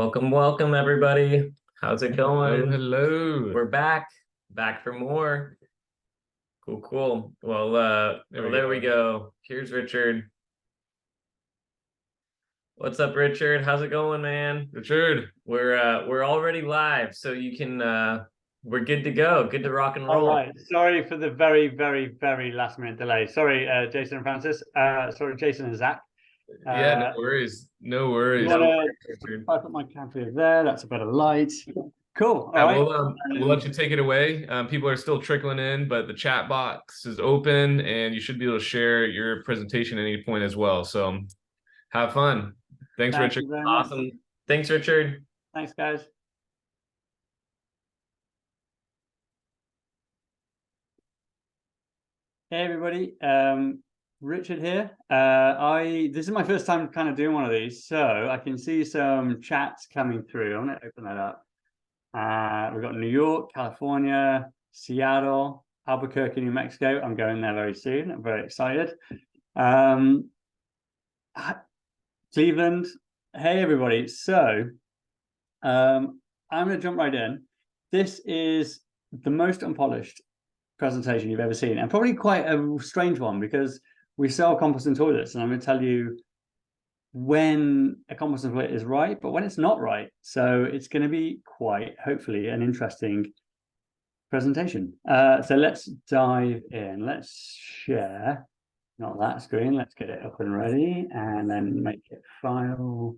Welcome, everybody. How's it going? Hello. We're back for more. Cool. Well, there we go. Here's Richard. What's up, Richard? How's it going, man? Richard. We're already live, so you can we're good to go. Good to rock and roll. All right. Sorry for the very last minute delay. Sorry, Jason and Francis. Sorry, Jason and Zach. Yeah, no worries. No worries. If I put my camera there, that's a better light. Cool. All right. We'll let you take it away. People are still trickling in, but the chat box is open and you should be able to share your presentation at any point as well. So have fun. Thanks, Richard. Awesome. Thanks, Richard. Thanks, guys. Hey, everybody. Richard here. This is my first time kind of doing one of these, so I can see some chats coming through. I'm going to open that up. We've got New York, California, Seattle, Albuquerque, New Mexico. I'm going there very soon. I'm very excited. Cleveland. Hey, everybody. So I'm going to jump right in. This is the most unpolished presentation you've ever seen, and probably quite a strange one because we sell composting toilets, and I'm going to tell you when a composting toilet is right, but when it's not right. So it's going to be quite, hopefully, an interesting presentation. So let's dive in. Let's share, not that screen. Let's get it up and ready, and then make it file.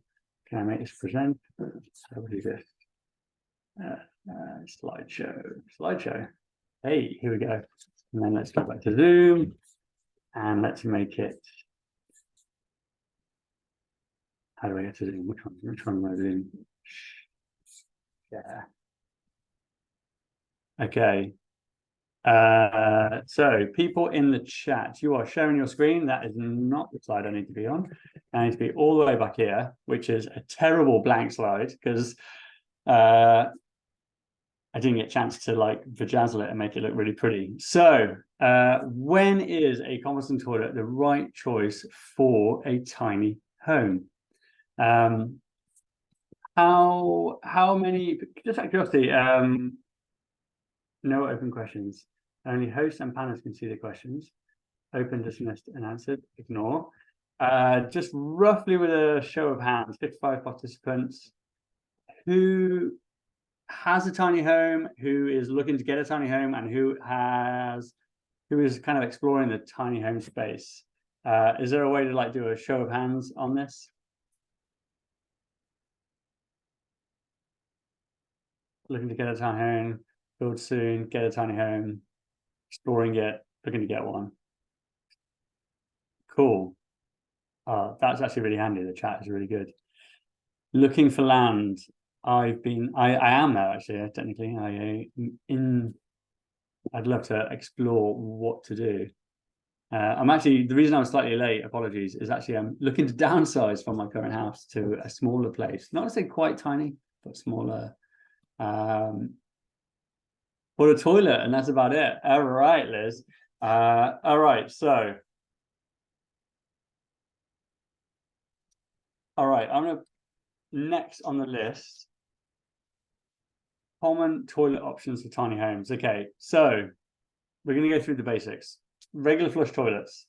Can I make this present? So we'll do this. Slideshow. Hey, here we go. And then let's go back to Zoom and let's make it. How do I get to Zoom? Which one am I doing? Yeah. Okay. So people in the chat, you are sharing your screen. That is not the slide I need to be on. I need to be all the way back here, which is a terrible blank slide because I didn't get a chance to like vajazzle it and make it look really pretty. So when is a composting toilet the right choice for a tiny home? How many, just out of curiosity, no open questions. Only hosts and panelists can see the questions. Open, dismissed, and answered, ignore. Just roughly with a show of hands, 55 participants. Who has a tiny home, who is looking to get a tiny home, and who is kind of exploring the tiny home space? Is there a way to like do a show of hands on this? Looking to get a tiny home, build soon, get a tiny home, exploring it, looking to get one. Cool. That's actually really handy. The chat is really good. Looking for land. I am there actually, technically. I'd love to explore what to do. I'm actually, the reason I was slightly late, apologies, is actually I'm looking to downsize from my current house to a smaller place. Not to say quite tiny, but smaller. For a toilet, and that's about it. All right, Liz. All right, so. All right, I'm gonna next on the list. Common toilet options for tiny homes. Okay, so we're going to go through the basics. Regular flush toilets,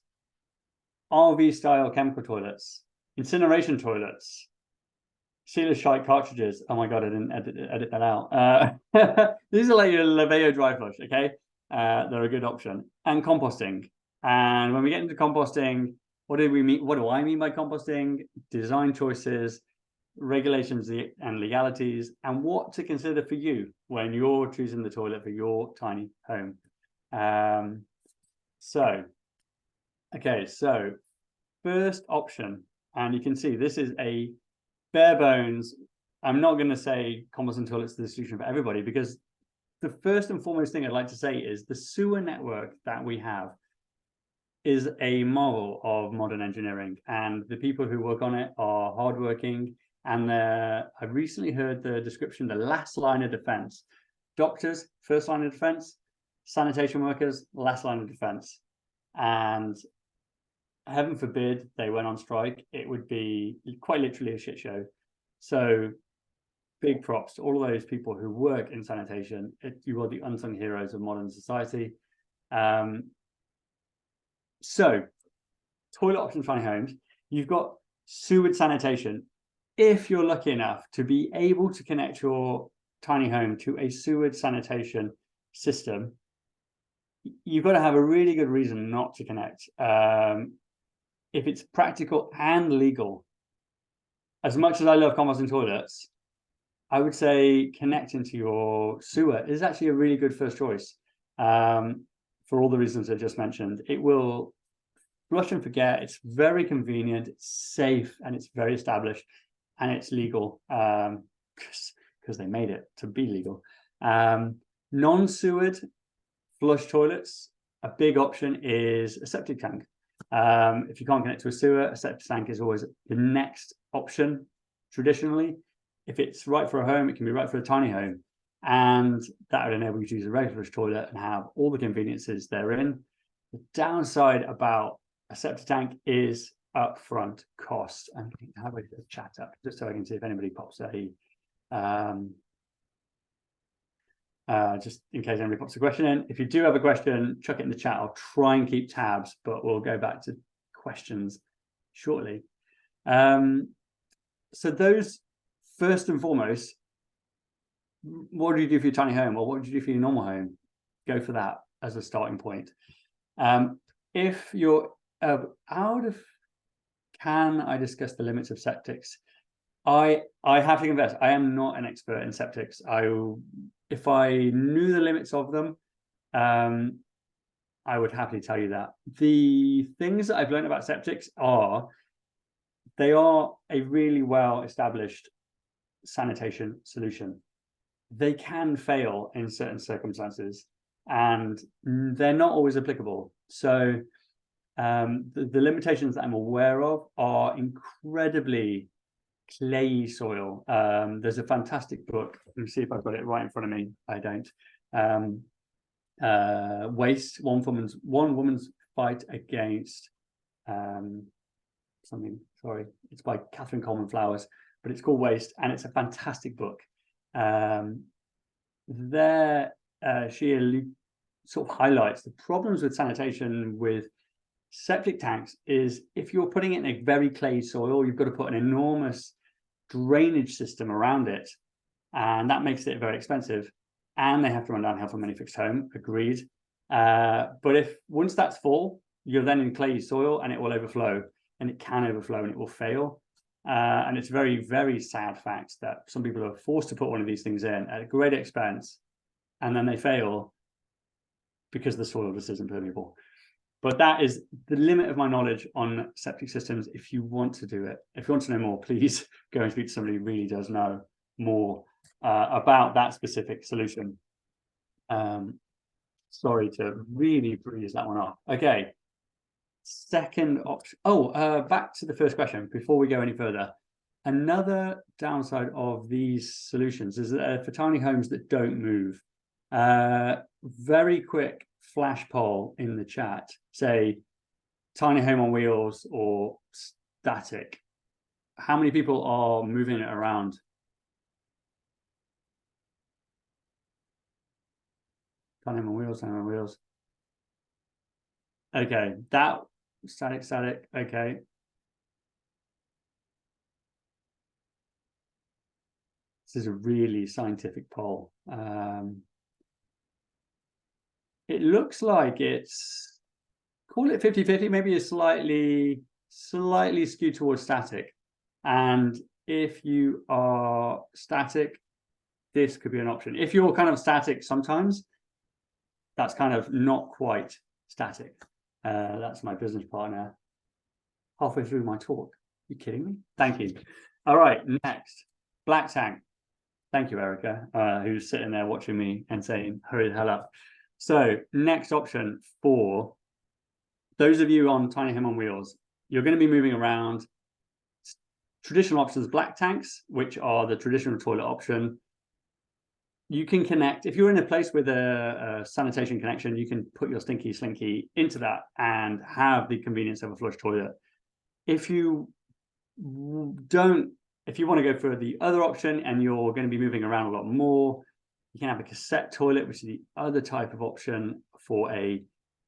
RV style chemical toilets, incineration toilets, sealer shite cartridges. Oh my god, I didn't edit that out. These are like your Laveo dry flush. Okay, they're a good option. And composting. And when we get into composting, what do we mean? What do I mean by composting? Design choices, regulations and legalities, and what to consider for you when you're choosing the toilet for your tiny home. So first option, and you can see this is a bare bones. I'm not going to say composting toilets is the solution for everybody, because the first and foremost thing I'd like to say is the sewer network that we have is a marvel of modern engineering, and the people who work on it are hardworking. And I've recently heard the description, the last line of defense. Doctors, first line of defense. Sanitation workers, last line of defense. And heaven forbid they went on strike, it would be quite literally a shit show. So big props to all of those people who work in sanitation. You are the unsung heroes of modern society. So, toilet options, tiny homes. You've got sewered sanitation. If you're lucky enough to be able to connect your tiny home to a sewered sanitation system, you've got to have a really good reason not to connect. If it's practical and legal, as much as I love composting toilets, I would say connecting to your sewer is actually a really good first choice, for all the reasons I just mentioned. It will flush and forget. It's very convenient, it's safe, and it's very established, and it's legal, because they made it to be legal. Non-sewered flush toilets, a big option is a septic tank. If you can't connect to a sewer, a septic tank is always the next option traditionally. If it's right for a home, it can be right for a tiny home, and that would enable you to use a regular flush toilet and have all the conveniences therein. The downside about a septic tank is upfront cost. I'm going to have a chat up just so I can see if anybody pops a just in case anybody pops a question in. If you do have a question, chuck it in the chat. I'll try and keep tabs, but we'll go back to questions shortly. So those, first and foremost, what do you do for your tiny home, or what do you do for your normal home? Go for that as a starting point. If you're out of, can I discuss the limits of septics? I have to confess, I am not an expert in septics. If I knew the limits of them, I would happily tell you that. The things that I've learned about septics are, they are a really well established sanitation solution. They can fail in certain circumstances, and they're not always applicable. So the limitations that I'm aware of are incredibly clay soil. There's a fantastic book. Let me see if I've got it right in front of me. I don't. Waste, one woman's fight against something. Sorry, it's by Catherine Coleman Flowers, but it's called Waste, and it's a fantastic book. She sort of highlights the problems with sanitation with septic tanks is if you're putting it in a very clay soil, you've got to put an enormous drainage system around it, and that makes it very expensive, and they have to run downhill from any fixed home. Agreed. But if once that's full, you're then in clay soil, and it will overflow, and it can overflow, and it will fail. And it's a very, very sad fact that some people are forced to put one of these things in at a great expense, and then they fail because the soil just isn't permeable. But that is the limit of my knowledge on septic systems. If you want to do it, if you want to know more, please go and speak to somebody who really does know more about that specific solution. Sorry to really breeze that one off. Okay. Second option. Back to the first question before we go any further. Another downside of these solutions is that for tiny homes that don't move, very quick flash poll in the chat, say tiny home on wheels or static. How many people are moving it around? Tiny home on wheels, tiny home on wheels. Okay, that static, okay. This is a really scientific poll. It looks like it's, call it 50-50, maybe a slightly skewed towards static. And if you are static, this could be an option. If you're kind of static sometimes, that's kind of not quite static. That's my business partner halfway through my talk. Are you kidding me? Thank you. All right, next, black tank. Thank you, Erica, who's sitting there watching me and saying, hurry the hell up. So next option for those of you on tiny home on wheels, you're going to be moving around. Traditional options, black tanks, which are the traditional toilet option. You can connect, if you're in a place with a sanitation connection, you can put your stinky slinky into that and have the convenience of a flush toilet. If you don't If you want to go for the other option and you're going to be moving around a lot more, you can have a cassette toilet, which is the other type of option for a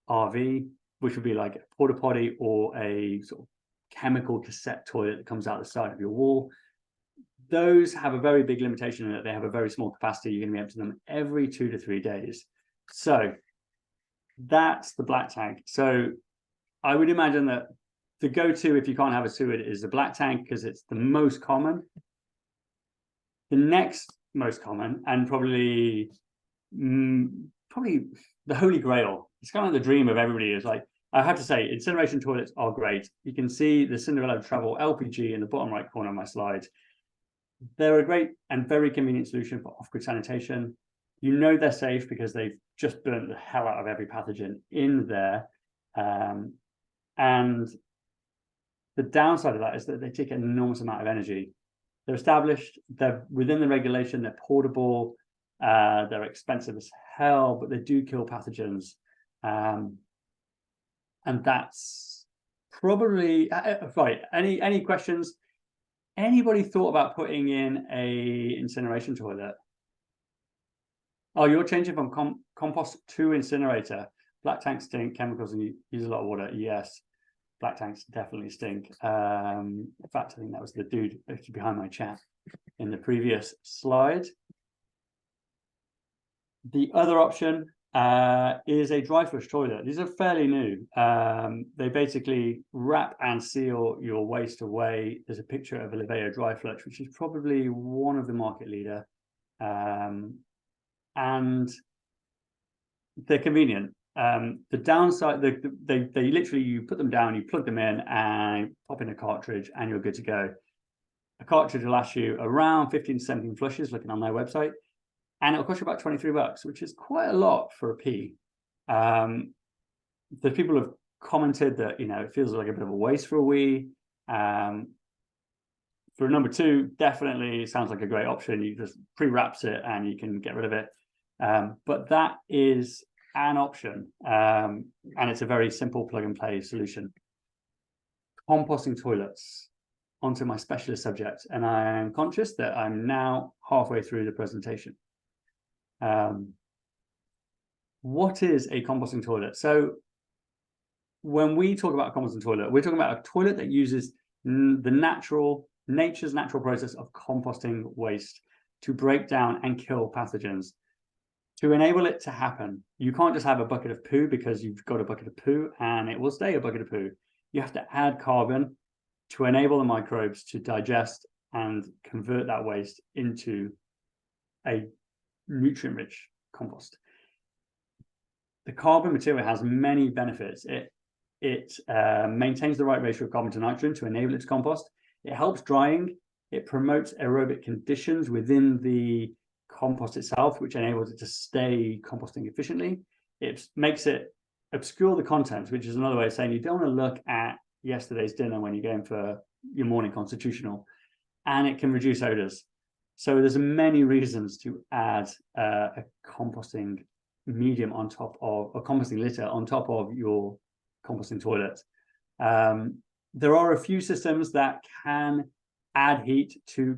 RV, which would be like a porta potty or a sort of chemical cassette toilet that comes out the side of your wall. Those have a very big limitation in that they have a very small capacity. You're going to be emptying them every 2 to 3 days. So that's the black tank. So I would imagine that the go-to if you can't have a sewer is the black tank because it's the most common. The next most common, and probably the holy grail, it's kind of the dream of everybody, is like, I have to say, incineration toilets are great. You can see the Cinderella Travel LPG in the bottom right corner of my slide. They're a great and very convenient solution for off-grid sanitation. You know they're safe because they've just burnt the hell out of every pathogen in there. And the downside of that is that they take an enormous amount of energy. They're established, they're within the regulation, they're portable, they're expensive as hell, but they do kill pathogens. And that's probably right. Any questions? Anybody thought about putting in a incineration toilet? Oh, you're changing from compost to incinerator. Black tanks stink, chemicals, and use a lot of water. Yes, black tanks definitely stink. In fact, I think that was the dude behind my chat in the previous slide. The other option is a dry flush toilet. These are fairly new. They basically wrap and seal your waste away. There's a picture of a Liveo dry flush, which is probably one of the market leader. And they're convenient. The downside, they literally, you put them down, you plug them in and pop in a cartridge and you're good to go. A cartridge will last you around 15 to 17 flushes, looking on their website. And it'll cost you about 23 bucks, which is quite a lot for a pee. The people have commented that, you know, it feels like a bit of a waste for a wee. For number 2, definitely sounds like a great option. You just pre-wraps it and you can get rid of it. But that is an option. And it's a very simple plug and play solution. Composting toilets, onto my specialist subject. And I am conscious that I'm now halfway through the presentation. What is a composting toilet? So when we talk about a composting toilet, we're talking about a toilet that uses nature's natural process of composting waste to break down and kill pathogens. To enable it to happen, you can't just have a bucket of poo because you've got a bucket of poo and it will stay a bucket of poo. You have to add carbon to enable the microbes to digest and convert that waste into a nutrient-rich compost. The carbon material has many benefits. It maintains the right ratio of carbon to nitrogen to enable it to compost. It helps drying. It promotes aerobic conditions within the compost itself, which enables it to stay composting efficiently. It makes it obscure the contents, which is another way of saying you don't want to look at yesterday's dinner when you're going for your morning constitutional, and it can reduce odors. So there's many reasons to add a composting medium on top of a composting litter on top of your composting toilet. There are a few systems that can add heat to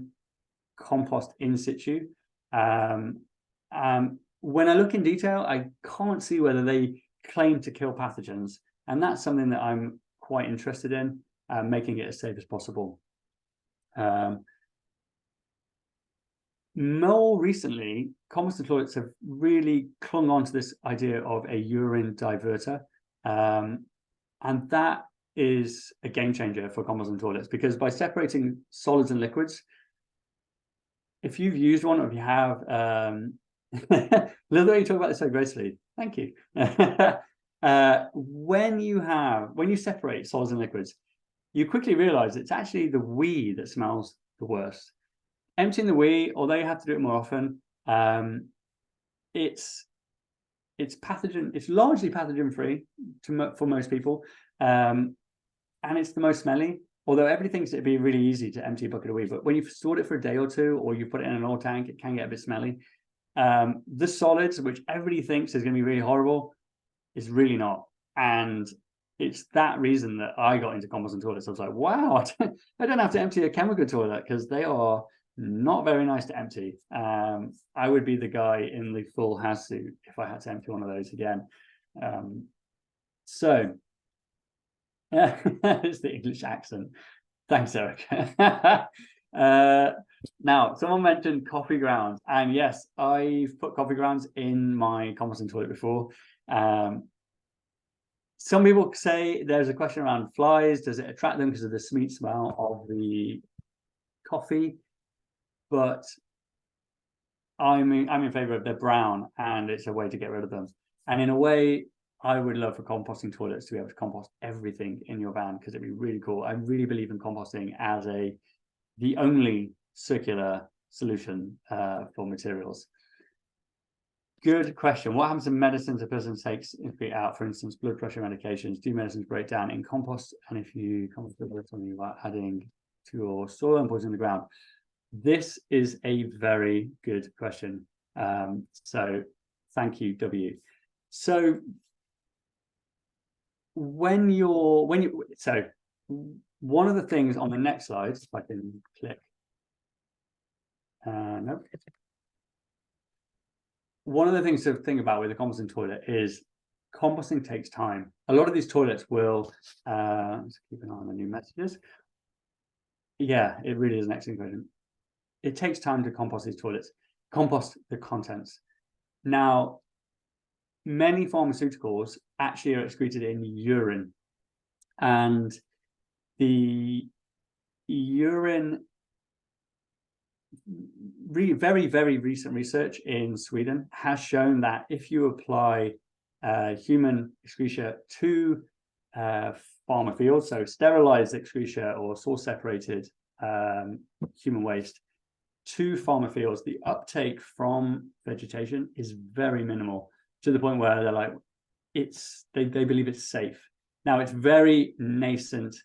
compost in situ. When I look in detail, I can't see whether they claim to kill pathogens, and that's something that I'm quite interested in, making it as safe as possible. More recently, composting toilets have really clung on to this idea of a urine diverter, and that is a game changer for composting toilets, because by separating solids and liquids, if you've used one or if you have, Lil, you talk about this so gracefully. Thank you. When you separate solids and liquids, you quickly realize it's actually the wee that smells the worst. Emptying the wee, although you have to do it more often, it's largely pathogen free for most people, and it's the most smelly. Although everybody thinks it'd be really easy to empty a bucket of wee, but when you've stored it for a day or two, or you put it in an oil tank, it can get a bit smelly. The solids, which everybody thinks is going to be really horrible, is really not. And it's that reason that I got into composting toilets. I was like, wow, I don't have to empty a chemical toilet because they are not very nice to empty. I would be the guy in the full house suit if I had to empty one of those again. So yeah, it's the English accent. Thanks, Eric. Now, someone mentioned coffee grounds, and yes, I've put coffee grounds in my composting toilet before. Some people say there's a question around flies. Does it attract them because of the sweet smell of the coffee? But I'm in favor of they're brown, and it's a way to get rid of them. And in a way, I would love for composting toilets to be able to compost everything in your van, because it'd be really cool. I really believe in composting as the only circular solution for materials. Good question. What happens to medicines a person takes out? For instance, blood pressure medications. Do medicines break down in compost? And if you compost something you are adding to your soil and putting in the ground? This is a very good question. So thank you, W. So one of the things on the next slide, if I can click. No. One of the things to think about with a composting toilet is composting takes time. A lot of these toilets will, let's keep an eye on the new messages. Yeah, it really is an excellent question. It takes time to compost these toilets, compost the contents. Now, many pharmaceuticals actually are excreted in urine, and the urine, very, very recent research in Sweden has shown that if you apply human excreta to farmer fields, so sterilized excreta or source separated human waste to farmer fields, the uptake from vegetation is very minimal, to the point where they're like, they believe it's safe. Now, it's very nascent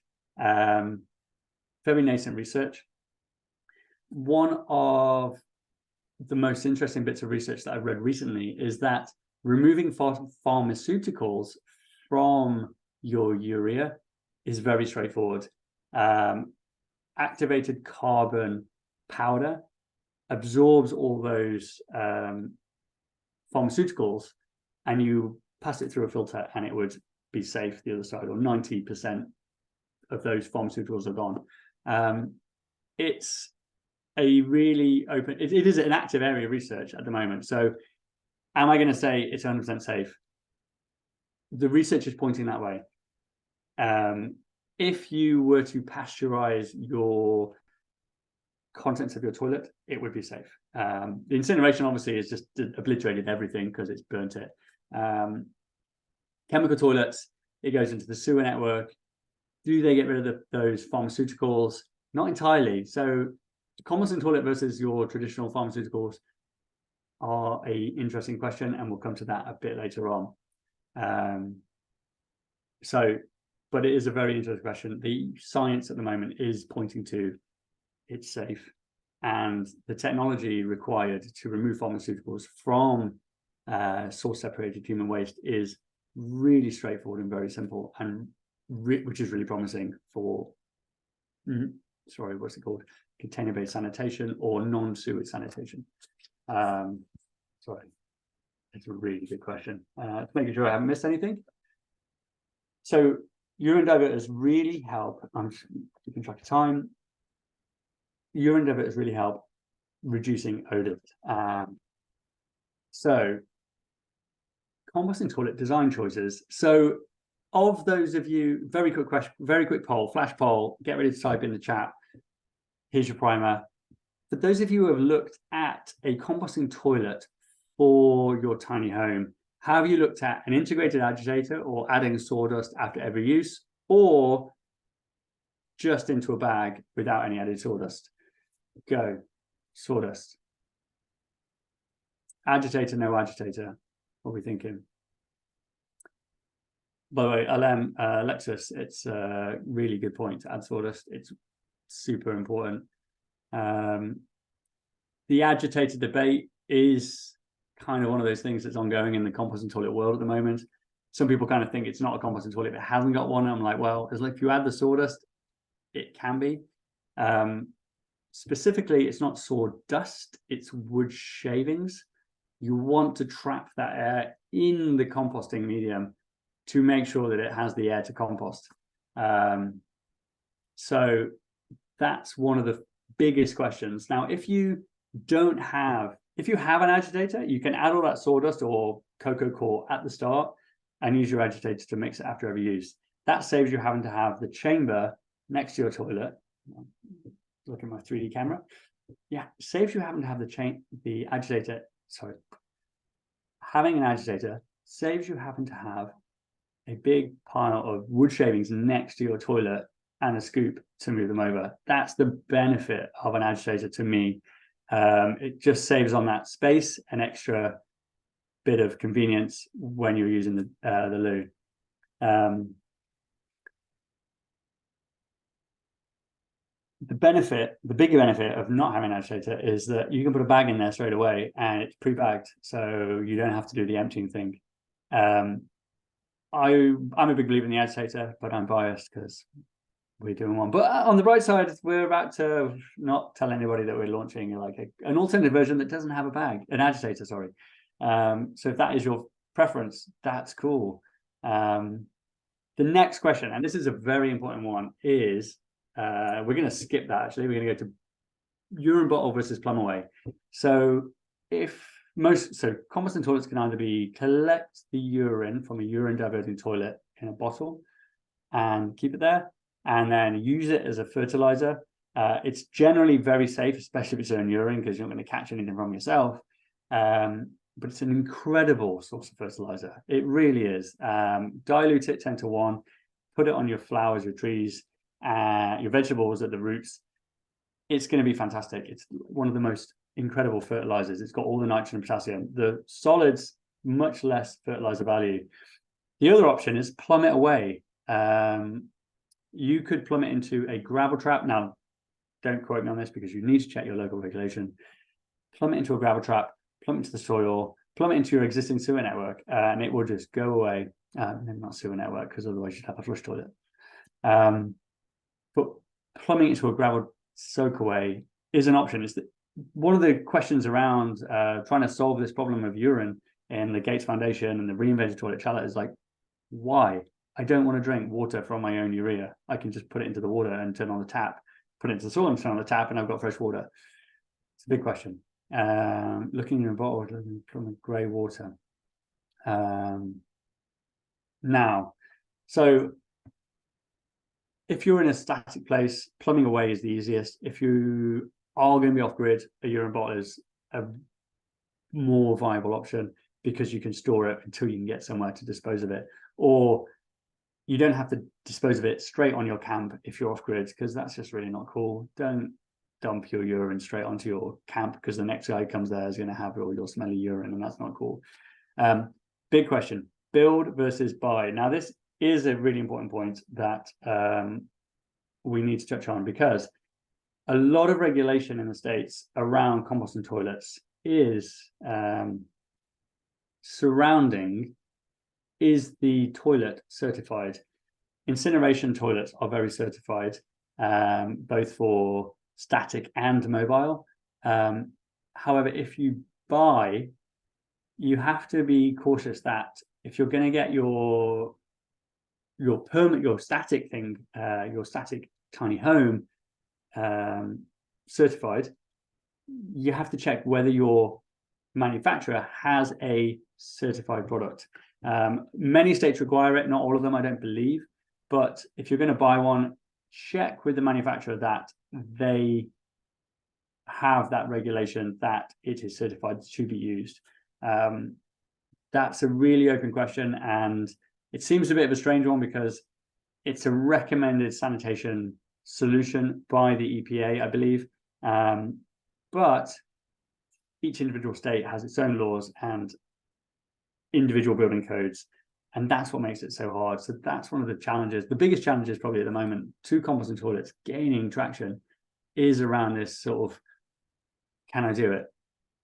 research. One of the most interesting bits of research that I've read recently is that removing pharmaceuticals from your urea is very straightforward. Activated carbon powder absorbs all those pharmaceuticals, and you pass it through a filter and it would be safe the other side, or 90% of those pharmaceuticals are gone. It's a really open, it is an active area of research at the moment. So am I going to say it's 100% safe? The research is pointing that way. If you were to pasteurize your contents of your toilet, it would be safe. The incineration obviously is just obliterated everything because it's burnt it. Chemical toilets, it goes into the sewer network. Do they get rid of those pharmaceuticals? Not entirely. So composting toilet versus your traditional pharmaceuticals are an interesting question, and we'll come to that a bit later on. But it is a very interesting question. The science at the moment is pointing to it's safe, and the technology required to remove pharmaceuticals from source separated human waste is really straightforward and very simple, and which is really promising for what's it called, container-based sanitation or non-sewage sanitation. Sorry, it's a really good question. Making sure I haven't missed anything. So urine diverters really help. I'm just keeping track of time. Urine diverters really help reducing odors. So composting toilet design choices. So of those of you, very quick question, very quick poll, flash poll, get ready to type in the chat. Here's your primer. For those of you who have looked at a composting toilet for your tiny home, have you looked at an integrated agitator or adding sawdust after every use, or just into a bag without any added sawdust? Go. Sawdust. Agitator, no agitator. What are we thinking? By the way, Alexis, it's a really good point to add sawdust. It's super important. The agitator debate is kind of one of those things that's ongoing in the composting toilet world at the moment. some people kind of think it's not a composting toilet if it hasn't got one. I'm like, well, as like if you add the sawdust, it can be. Specifically, it's not sawdust, it's wood shavings. You want to trap that air in the composting medium to make sure that it has the air to compost. So that's one of the biggest questions. Now, if you have an agitator, you can add all that sawdust or cocoa core at the start and use your agitator to mix it after every use. That saves you having to have the chamber next to your toilet. Look at my 3D camera. Yeah, saves you having to have the agitator. Sorry, having an agitator saves you having to have a big pile of wood shavings next to your toilet and a scoop to move them over. That's the benefit of an agitator to me. It just saves on that space, an extra bit of convenience when you're using the loo. The bigger benefit of not having an agitator is that you can put a bag in there straight away and it's pre-bagged, so you don't have to do the emptying thing. I'm a big believer in the agitator, but I'm biased because we're doing one. But on the bright side, we're about to not tell anybody that we're launching like an alternative version that doesn't have a bag, an agitator, sorry. So if that is your preference, that's cool. The next question, and this is a very important one, is we're going to skip that actually. We're going to go to urine bottle versus plum away. So composting toilets can either collect the urine from a urine diverting toilet in a bottle and keep it there, and then use it as a fertilizer. It's generally very safe, especially if it's own urine, because you're not going to catch anything from yourself. But it's an incredible source of fertilizer. It really is. Dilute it 10:1, put it on your flowers, your trees, your vegetables at the roots. It's going to be fantastic. It's one of the most incredible fertilizers. It's got all the nitrogen and potassium. The solids, much less fertilizer value. The other option is plumb it away. You could plumb it into a gravel trap. Now, don't quote me on this because you need to check your local regulation. Plumb it into a gravel trap, plumb it into the soil, plumb it into your existing sewer network, and it will just go away. Maybe not sewer network, because otherwise you'd have a flush toilet. But plumbing into a gravel soak away is an option. It's one of the questions around trying to solve this problem of urine in the Gates Foundation and the Reinvented Toilet Challenge is like, why? I don't want to drink water from my own urea. I can just put it into the water and turn on the tap, put it into the soil and turn on the tap, and I've got fresh water. It's a big question. Looking in a bottle from grey water. Now, so if you're in a static place, plumbing away is the easiest. If you are going to be off grid, a urine bottle is a more viable option because you can store it until you can get somewhere to dispose of it. Or you don't have to dispose of it straight on your camp if you're off grid, because that's just really not cool. Don't dump your urine straight onto your camp, because the next guy who comes there is going to have all your smelly urine, and that's not cool. Big question, build versus buy. Now, this is a really important point that we need to touch on, because a lot of regulation in the States around composting toilets is surrounding, is the toilet certified? Incineration toilets are very certified, both for static and mobile. However, if you buy, you have to be cautious that if you're going to get your static thing, your static tiny home certified, you have to check whether your manufacturer has a certified product. Many states require it, not all of them, I don't believe. But if you're going to buy one, check with the manufacturer that they have that regulation, that it is certified to be used. That's a really open question, and it seems a bit of a strange one because it's a recommended sanitation solution by the EPA, I believe. But each individual state has its own laws and individual building codes, and that's what makes it so hard. So that's one of the challenges. The biggest challenges probably at the moment to composting toilets gaining traction is around this sort of, can I do it?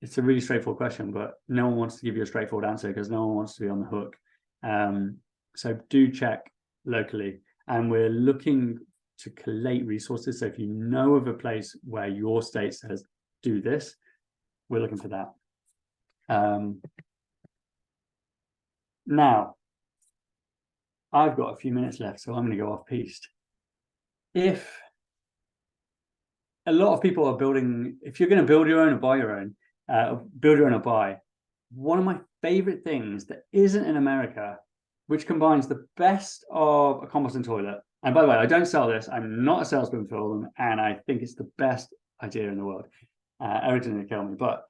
It's a really straightforward question, but no one wants to give you a straightforward answer because no one wants to be on the hook So do check locally, and we're looking to collate resources. So if you know of a place where your state says do this, we're looking for that. Now, I've got a few minutes left, so I'm going to go off piste. If a lot of people are building, if you're going to build your own or buy your own, build your own or buy, one of my favorite things that isn't in America, which combines the best of a composting toilet. And by the way, I don't sell this. I'm not a salesman for them, and I think it's the best idea in the world. Eric's going to kill me, but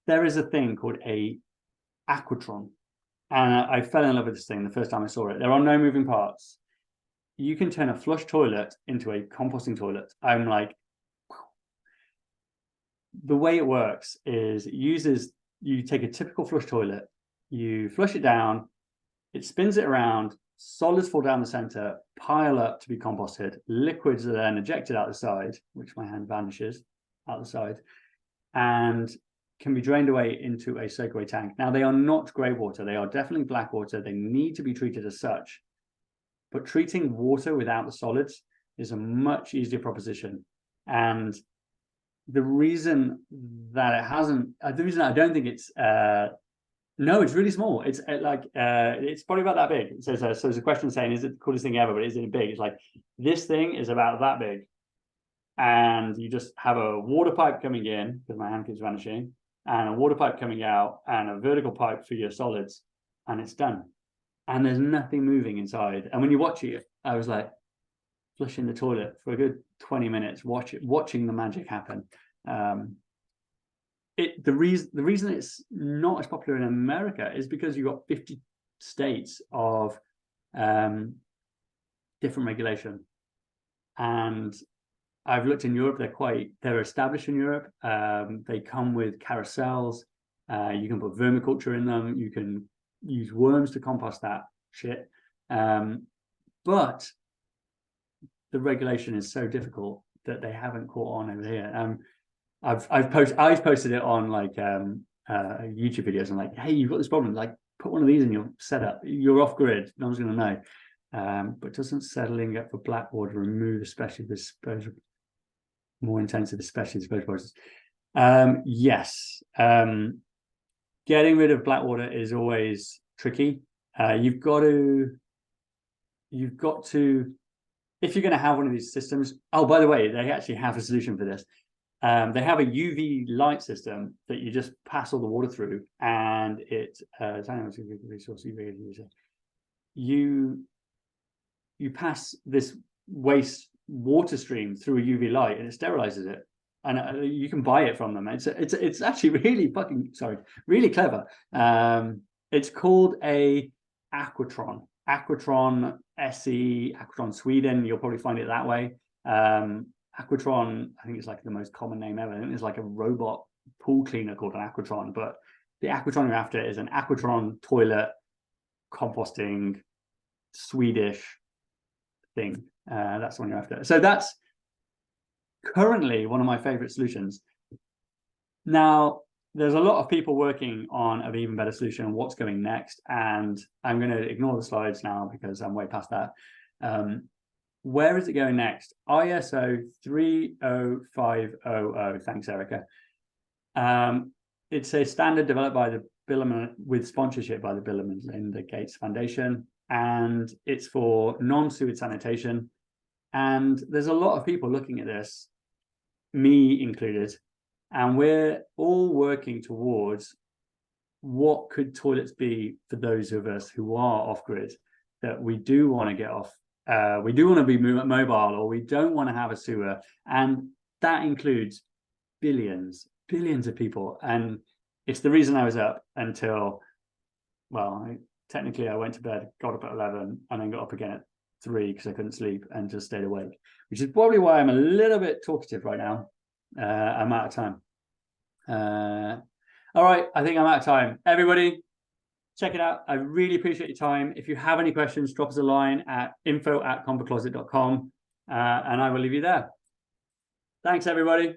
there is a thing called a aquatron, and I fell in love with this thing the first time I saw it. There are no moving parts. You can turn a flush toilet into a composting toilet. I'm like, the way it works is it uses, you take a typical flush toilet, you flush it down, it spins it around, solids fall down the center, pile up to be composted, liquids are then ejected out the side, which my hand vanishes out the side, and can be drained away into a soakaway tank. Now, they are not grey water, they are definitely black water. They need to be treated as such. But treating water without the solids is a much easier proposition. And the reason that it hasn't, the reason I don't think it's, no, it's really small. It's it's probably about that big. So there's a question saying, is it the coolest thing ever? But is it big? It's like, this thing is about that big. And you just have a water pipe coming in, because my hand keeps vanishing, and a water pipe coming out, and a vertical pipe for your solids, and it's done. And there's nothing moving inside. And when you watch it, I was like flushing the toilet for a good 20 minutes, watching the magic happen. The reason it's not as popular in America is because you've got 50 states of different regulation. And I've looked in Europe, they're established in Europe. They come with carousels. You can put vermiculture in them. You can use worms to compost that shit. But the regulation is so difficult that they haven't caught on over here. I've posted it on like YouTube videos. I'm like, hey, you've got this problem. Like, put one of these in your setup. You're off grid. No one's going to know. But doesn't settling up for black water remove especially the disposable, more intensive, especially disposable process? Yes. Getting rid of black water is always tricky. You've got to, if you're going to have one of these systems. Oh, by the way, they actually have a solution for this. They have a UV light system that you just pass all the water through, and you pass this waste water stream through a UV light, and it sterilizes it, and you can buy it from them. It's actually really really clever. It's called a aquatron SE, aquatron Sweden. You'll probably find it that way. Aquatron, I think it's like the most common name ever. I think there's like a robot pool cleaner called an aquatron, but the aquatron you're after is an aquatron toilet composting Swedish thing. That's the one you're after. So that's currently one of my favorite solutions. Now, there's a lot of people working on an even better solution. What's going next? And I'm going to ignore the slides now because I'm way past that. Where is it going next? ISO 30500. Thanks, Erica. It's a standard developed by the Bill and with sponsorship by the Bill and Melinda Gates Foundation, and it's for non-sewage sanitation. And there's a lot of people looking at this, me included, and we're all working towards what could toilets be for those of us who are off-grid, that we do want to get off. We do want to be mobile, or we don't want to have a sewer, and that includes billions of people. And it's the reason I was up until, well, technically I went to bed, got up at 11, and then got up again at 3 because I couldn't sleep and just stayed awake, which is probably why I'm a little bit talkative right now. I'm out of time. All right, I think I'm out of time. Everybody, check it out. I really appreciate your time. If you have any questions, drop us a line at info@compactcloset.com, and I will leave you there. Thanks, everybody.